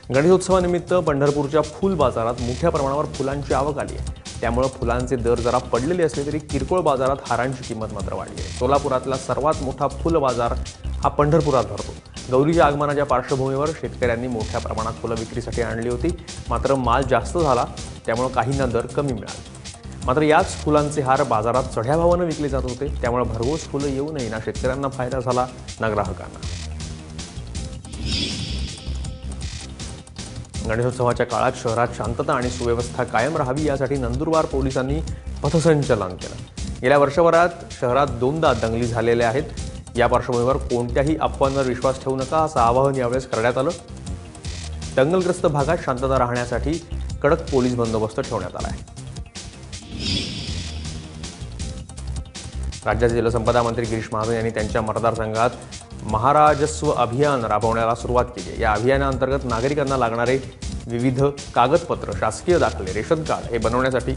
गणेशोत्सवानिमित्त पंढरपूरच्या फूल बाजारात मोठ्या प्रमाणावर फुलांची आवक आली आहे। त्यामुळे फुलांचे दर जरा पडलेले असले तरी किरकोळ बाजारात हारांची किंमत मात्र वाढली आहे। सोलापुरातला सर्वात मोठा फुल बाजार हा पंढरपुरात भरतो। गौरीच्या आगमनाच्या पार्श्वभूमीवर शेतकऱ्यांनी मोठ्या प्रमाणात फुलं विक्रीसाठी आणली होती, मात्र माल जास्त झाला त्यामुळे काहींना दर कमी मिळाले। मात्र याच फुलांचे हार बाजारात चढ्या भावाने विकले जात होते, त्यामुळे भरघोस फुलं येऊनही ना शेतकऱ्यांना फायदा झाला ना ग्राहकांना। गणेशोत्सवाच्या काळात शहरात शांतता आणि सुव्यवस्था कायम राहावी यासाठी नंदुरबार पोलिसांनी पथसंचलन केलं। गेल्या वर्षभरात शहरात 2दा दंगली झालेल्या आहेत। या पार्श्वभूमीवर कोणत्याही अफवांवर विश्वास ठेवू नका असं आवाहन यावेळेस करण्यात आलं। दंगलग्रस्त भागात शांतता राहण्यासाठी कडक पोलीस बंदोबस्त ठेवण्यात आला आहे। राज्याचे जलसंपदा मंत्री गिरीश महाजन यांनी त्यांच्या मतदारसंघात महाराजस्व अभियान राबवण्याला सुरुवात केली आहे। या अभियानाअंतर्गत नागरिकांना लागणारे विविध कागदपत्र, शासकीय दाखले, रेशन कार्ड हे बनवण्यासाठी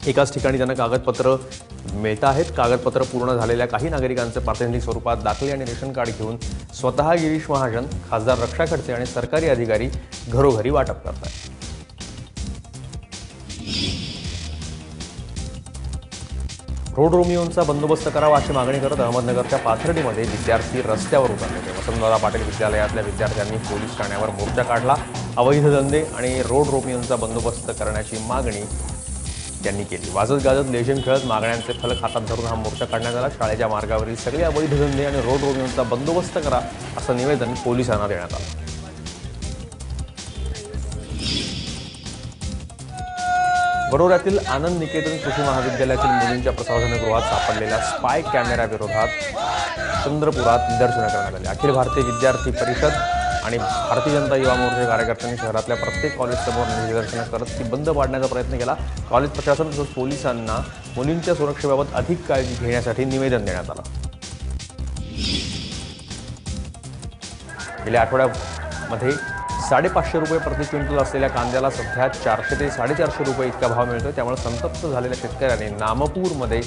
एकाच ठिकाणी त्यांना कागदपत्र मिळत आहेत। कागदपत्र पूर्ण झालेल्या काही नागरिकांचे प्रातिनिधिक स्वरूपात दाखले आणि रेशन कार्ड घेऊन स्वतः गिरीश महाजन, खासदार रक्षा खडसे आणि सरकारी अधिकारी घरोघरी वाटप करतात। रोड रोमिओंचा बंदोबस्त करावा अशी मागणी करत अहमदनगरच्या पाथर्डीमध्ये विद्यार्थी रस्त्यावर उतरले। वसंतदादा पाटील विद्यालयातल्या विद्यार्थ्यांनी पोलीस ठाण्यावर मोर्चा काढला। अवैध धंदे आणि रोड रोमिओंचा बंदोबस्त करण्याची मागणी त्यांनी केली। वाजत गाजत लेझिम खेळत मागण्यांचे फलक हातात धरून हा मोर्चा काढण्यात आला। शाळेच्या मार्गावरील सगळे अवैध धंदे आणि रोड रोमिओंचा बंदोबस्त करा असं निवेदन पोलिसांना देण्यात आलं। वडोदऱ्यातील आनंद निकेतन कृषी महाविद्यालयातील मुलींच्या प्रसाधनगृहात सापडलेल्या स्पाय कॅमेऱ्याविरोधात चंद्रपुरात निदर्शनं करण्यात आली। अखिल भारतीय विद्यार्थी परिषद आणि भारतीय जनता युवा मोर्चा कार्यकर्त्यांनी शहरातल्या प्रत्येक कॉलेजसमोर निदर्शनं करत ती बंद पाडण्याचा प्रयत्न केला। कॉलेज प्रशासन तसंच पोलिसांना मुलींच्या सुरक्षेबाबत अधिक काळजी घेण्यासाठी निवेदन देण्यात आलं। गेल्या आठवड्यामध्ये 550 रुपये प्रति क्विंटल असलेल्या कांद्याला सध्या 400 ते 450 रुपये इतका भाव मिळतो। त्यामुळे संतप्त झालेल्या शेतकऱ्यांनी नामपूरमध्ये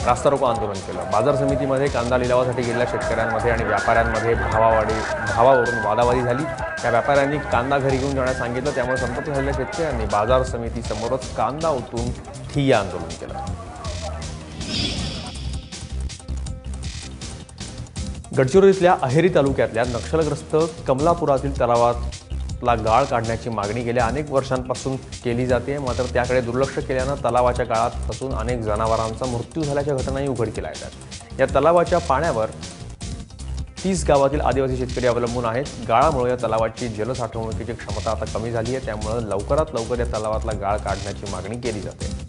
रास्ता रोको आंदोलन केलं। बाजार समितीमध्ये कांदा लिलावासाठी गेलेल्या शेतकऱ्यांमध्ये आणि व्यापाऱ्यांमध्ये भावावरून वादावादी झाली। त्या व्यापाऱ्यांनी कांदा घरी घेऊन जाण्यास सांगितलं, त्यामुळे संतप्त झालेल्या शेतकऱ्यांनी बाजार समितीसमोरच कांदा ओतून ठिय्या आंदोलन केलं। गडचिरोलीतल्या अहेरी तालुक्यातल्या नक्षलग्रस्त कमलापुरातील तलावातला गाळ काढण्याची मागणी गेल्या अनेक वर्षांपासून केली जाते, मात्र त्याकडे दुर्लक्ष केल्यानं तलावाच्या गाळात फसून अनेक जनावरांचा मृत्यू झाल्याच्या घटनाही उघडकीला येतात। या तलावाच्या पाण्यावर 30 गावातील आदिवासी शेतकरी अवलंबून आहेत। गाळामुळे या तलावाची जलसाठवणुकीची क्षमता आता कमी झाली आहे, त्यामुळे लवकरात लवकर या तलावातला गाळ काढण्याची मागणी केली जाते।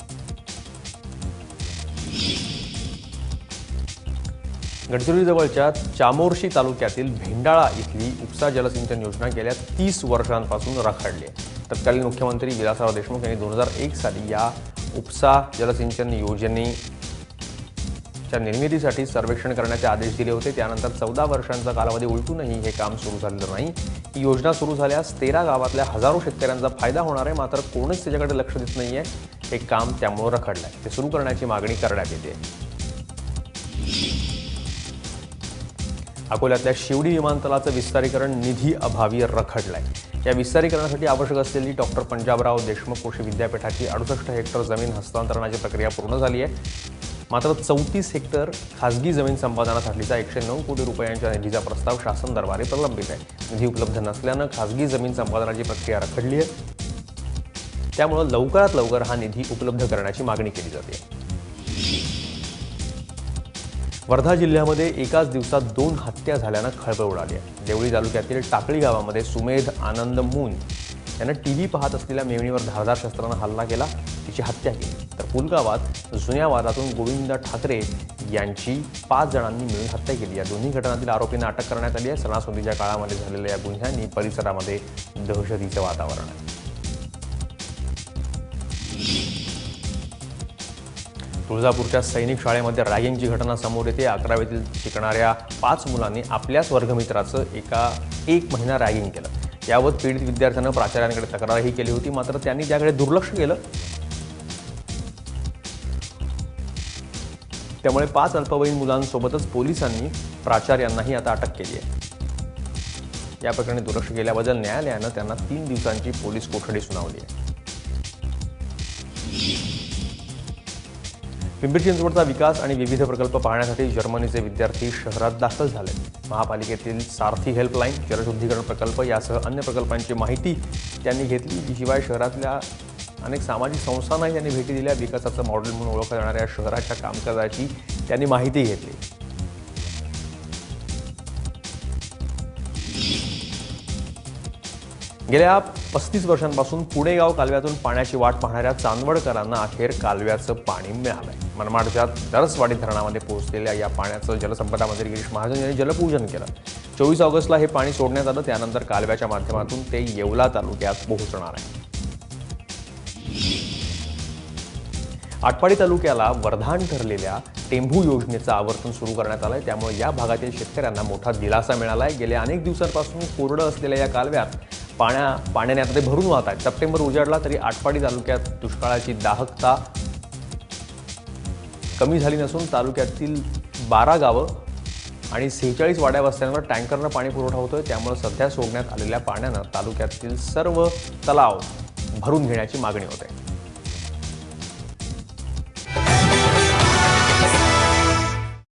गडचिरोलीजवळच्या चामोर्शी तालुक्यातील भेंडाळा इथली उपसा जलसिंचन योजना गेल्या 30 वर्षांपासून रखडली आहे। तत्कालीन मुख्यमंत्री विलासराव देशमुख यांनी 2001 साली या उपसा जलसिंचन योजनेच्या निर्मितीसाठी सर्वेक्षण करण्याचे आदेश दिले होते। त्यानंतर 14 वर्षांचा कालावधी उलटूनही हे काम सुरू झालेलं नाही। ही योजना सुरू झाल्यास 13 गावातल्या हजारो शेतकऱ्यांचा फायदा होणार आहे, मात्र कोणीच त्याच्याकडे लक्ष देत नाहीये। हे काम त्यामुळे रखडलं आहे। ते सुरू करण्याची मागणी करण्यात येते। अकोल्यातल्या शिवडी विमानतळाचं विस्तारीकरण निधी अभावी रखडलंय। या विस्तारीकरणासाठी आवश्यक असलेली डॉक्टर पंजाबराव देशमुख कृषी विद्यापीठाची 68 हेक्टर जमीन हस्तांतरणाची प्रक्रिया पूर्ण झाली आहे, मात्र 34 हेक्टर खासगी जमीन संपादनासाठीचा 109 कोटी रुपयांच्या निधीचा प्रस्ताव शासन दरबारी प्रलंबित आहे। निधी उपलब्ध नसल्यानं खासगी जमीन संपादनाची प्रक्रिया रखडली आहे, त्यामुळे लवकरात लवकर हा निधी उपलब्ध करण्याची मागणी केली जाते। वर्धा जिल्ह्यामध्ये एकाच दिवसात 2 हत्या झाल्यानं खळबळ उडाली आहे। देवळी तालुक्यातील टाकळी गावामध्ये सुमेध आनंद मून यानं टीव्ही पाहत असलेल्या मेव्हणीवर धारदार शस्त्रानं हल्ला केला, तिची हत्या केली। तर पुलगावात जुन्या वादातून गोविंद ठाकरे यांची 5 जणांनी मिळून हत्या केली। या दोन्ही घटनांतील आरोपींना अटक करण्यात आली आहे। सणासुदीच्या काळामध्ये झालेल्या या गुन्ह्यांनी परिसरामध्ये दहशतीचं वातावरण आहे। तुळजापूरच्या सैनिक शाळेमध्ये रॅगिंगची घटना समोर येते। 11वीतील शिकणाऱ्या 5 मुलांनी आपल्याच वर्गमित्राचं एक महिना रॅगिंग केलं। याबाबत पीडित विद्यार्थ्यांना प्राचार्यांकडे तक्रारही केली होती, मात्र त्यांनी त्याकडे दुर्लक्ष केलं। त्यामुळे 5 अल्पवयीन मुलांसोबतच पोलिसांनी प्राचार्यांनाही आता अटक केली आहे। या प्रकरणी दुर्लक्ष केल्याबद्दल न्यायालयानं त्यांना 3 दिवसांची पोलीस कोठडी सुनावली आहे. पिंपरी चिंचवडचा विकास आणि विविध प्रकल्प पाहण्यासाठी जर्मनीचे विद्यार्थी शहरात दाखल झाले. महापालिकेतील सारथी हेल्पलाईन, जलशुद्धीकरण प्रकल्प यासह अन्य प्रकल्पांची माहिती त्यांनी घेतली. शिवाय शहरातल्या अनेक सामाजिक संस्थांनाही त्यांनी भेटी दिल्या. विकासाचं मॉडेल म्हणून ओळखल्या जाणाऱ्या शहराच्या कामकाजाची त्यांनी माहिती घेतली. गेल्या 35 वर्षांपासून पुणेगाव कालव्यातून पाण्याची वाट पाहणाऱ्या चांदवडकरांना अखेर कालव्याचं पाणी मिळालंय. मनमाडच्या दरसवाडी धरणामध्ये पोहोचलेल्या या पाण्याचं जलसंपदा मंत्री गिरीश महाजन यांनी जलपूजन केलं. 24 ऑगस्टला हे पाणी सोडण्यात आलं. त्यानंतर कालव्याच्या माध्यमातून ते येवला तालुक्यात पोहोचणार आहे. आटपाडी तालुक्याला वरदान ठरलेल्या टेंभू योजनेचं आवर्तन सुरू करण्यात आलंय. त्यामुळे या भागातील शेतकऱ्यांना मोठा दिलासा मिळाला आहे. गेल्या अनेक दिवसांपासून कोरडं असलेल्या या कालव्यात पाण्याने आता ते भरून वाहत आहेत. सप्टेंबर उजाडला तरी आटपाडी तालुक्यात दुष्काळाची दाहकता कमी झाली नसून तालुक्यातील 12 गावं आणि 46 वाड्या वस्त्यांवर टँकरनं पाणी पुरवठा होतोय. त्यामुळे सध्या सोडण्यात आलेल्या पाण्यानं तालुक्यातील सर्व तलाव भरून घेण्याची मागणी होते.